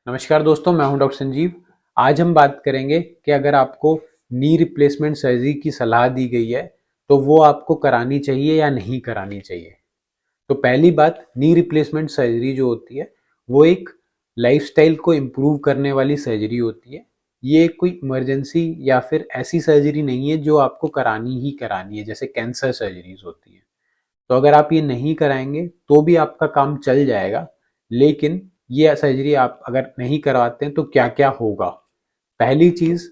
नमस्कार दोस्तों, मैं हूं डॉक्टर संजीव। आज हम बात करेंगे कि अगर आपको नी रिप्लेसमेंट सर्जरी की सलाह दी गई है तो वो आपको करानी चाहिए या नहीं करानी चाहिए। तो पहली बात, नी रिप्लेसमेंट सर्जरी जो होती है वो एक लाइफस्टाइल को इम्प्रूव करने वाली सर्जरी होती है। ये कोई इमरजेंसी या फिर ऐसी सर्जरी नहीं है जो आपको करानी ही करानी है, जैसे कैंसर सर्जरीज होती है। तो अगर आप ये नहीं कराएंगे तो भी आपका काम चल जाएगा, लेकिन ये सर्जरी आप अगर नहीं करवाते हैं तो क्या क्या होगा। पहली चीज,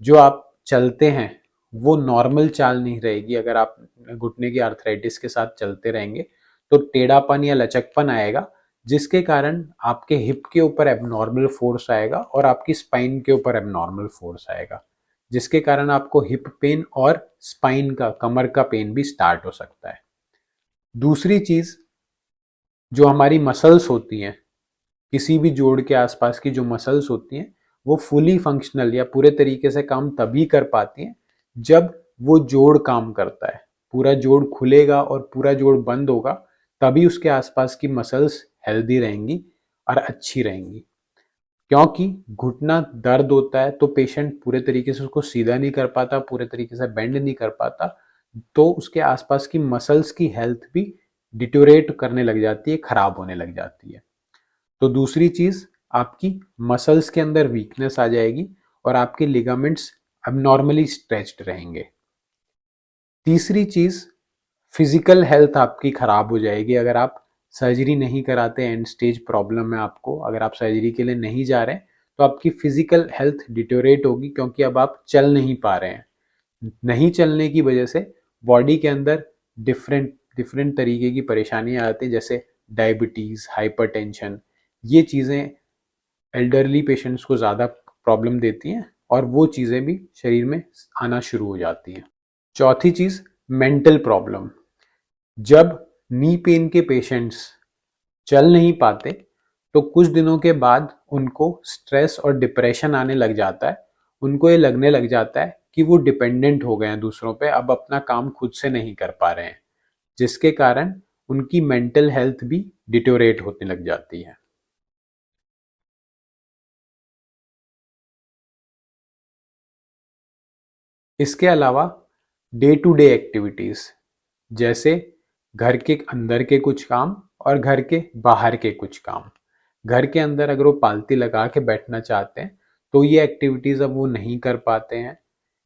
जो आप चलते हैं वो नॉर्मल चाल नहीं रहेगी। अगर आप घुटने की आर्थराइटिस के साथ चलते रहेंगे तो टेढ़ापन या लचकपन आएगा, जिसके कारण आपके हिप के ऊपर एबनॉर्मल फोर्स आएगा और आपकी स्पाइन के ऊपर एबनॉर्मल फोर्स आएगा, जिसके कारण आपको हिप पेन और स्पाइन का, कमर का पेन भी स्टार्ट हो सकता है। दूसरी चीज, जो हमारी मसल्स होती हैं, किसी भी जोड़ के आसपास की जो मसल्स होती हैं वो फुली फंक्शनल या पूरे तरीके से काम तभी कर पाती हैं जब वो जोड़ काम करता है। पूरा जोड़ खुलेगा और पूरा जोड़ बंद होगा, तभी उसके आसपास की मसल्स हेल्दी रहेंगी और अच्छी रहेंगी। क्योंकि घुटना दर्द होता है तो पेशेंट पूरे तरीके से उसको सीधा नहीं कर पाता, पूरे तरीके से बेंड नहीं कर पाता, तो उसके आसपास की मसल्स की हेल्थ भी डिटोरेट करने लग जाती है, खराब होने लग जाती है। तो दूसरी चीज, आपकी मसल्स के अंदर वीकनेस आ जाएगी और आपके लिगामेंट्स अबनॉर्मली स्ट्रेच्ड रहेंगे। तीसरी चीज, फिजिकल हेल्थ आपकी खराब हो जाएगी। अगर आप सर्जरी नहीं कराते, एंड स्टेज प्रॉब्लम है आपको, अगर आप सर्जरी के लिए नहीं जा रहे हैं तो आपकी फिजिकल हेल्थ डिटोरेट होगी, क्योंकि अब आप चल नहीं पा रहे हैं। नहीं चलने की वजह से बॉडी के अंदर डिफरेंट डिफरेंट तरीके की परेशानियां आती हैं, जैसे डायबिटीज, हाइपरटेंशन। ये चीज़ें एल्डरली पेशेंट्स को ज़्यादा प्रॉब्लम देती हैं और वो चीज़ें भी शरीर में आना शुरू हो जाती हैं। चौथी चीज़, मेंटल प्रॉब्लम। जब नी पेन के पेशेंट्स चल नहीं पाते तो कुछ दिनों के बाद उनको स्ट्रेस और डिप्रेशन आने लग जाता है। उनको ये लगने लग जाता है कि वो डिपेंडेंट हो गए हैं दूसरों पे, अब अपना काम खुद से नहीं कर पा रहे हैं, जिसके कारण उनकी मेंटल हेल्थ भी डिटोरेट होने लग जाती है। इसके अलावा डे टू डे एक्टिविटीज, जैसे घर के अंदर के कुछ काम और घर के बाहर के कुछ काम। घर के अंदर अगर वो पालती लगा के बैठना चाहते हैं तो ये एक्टिविटीज अब वो नहीं कर पाते हैं।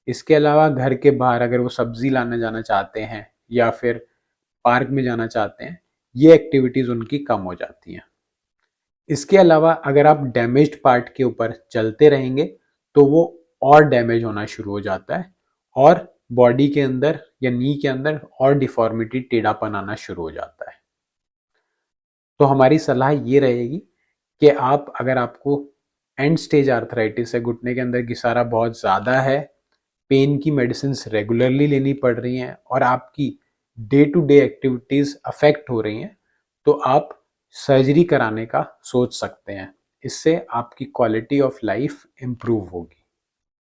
इसके अलावा घर के बाहर अगर वो सब्जी लाने जाना चाहते हैं या फिर पार्क में जाना चाहते हैं, ये एक्टिविटीज उनकी कम हो जाती हैं। इसके अलावा अगर आप डैमेज्ड पार्ट के ऊपर चलते रहेंगे तो वो और डैमेज होना शुरू हो जाता है और बॉडी के अंदर या नी के अंदर और डिफॉर्मिटी, टेढ़ापन आना शुरू हो जाता है। तो हमारी सलाह ये रहेगी कि आप, अगर आपको एंड स्टेज आर्थराइटिस है, घुटने के अंदर घिसारा बहुत ज़्यादा है, पेन की मेडिसिन रेगुलरली लेनी पड़ रही हैं और आपकी day to day activities affect हो रही हैं, तो आप सर्जरी कराने का सोच सकते हैं। इससे आपकी क्वालिटी ऑफ लाइफ इम्प्रूव होगी।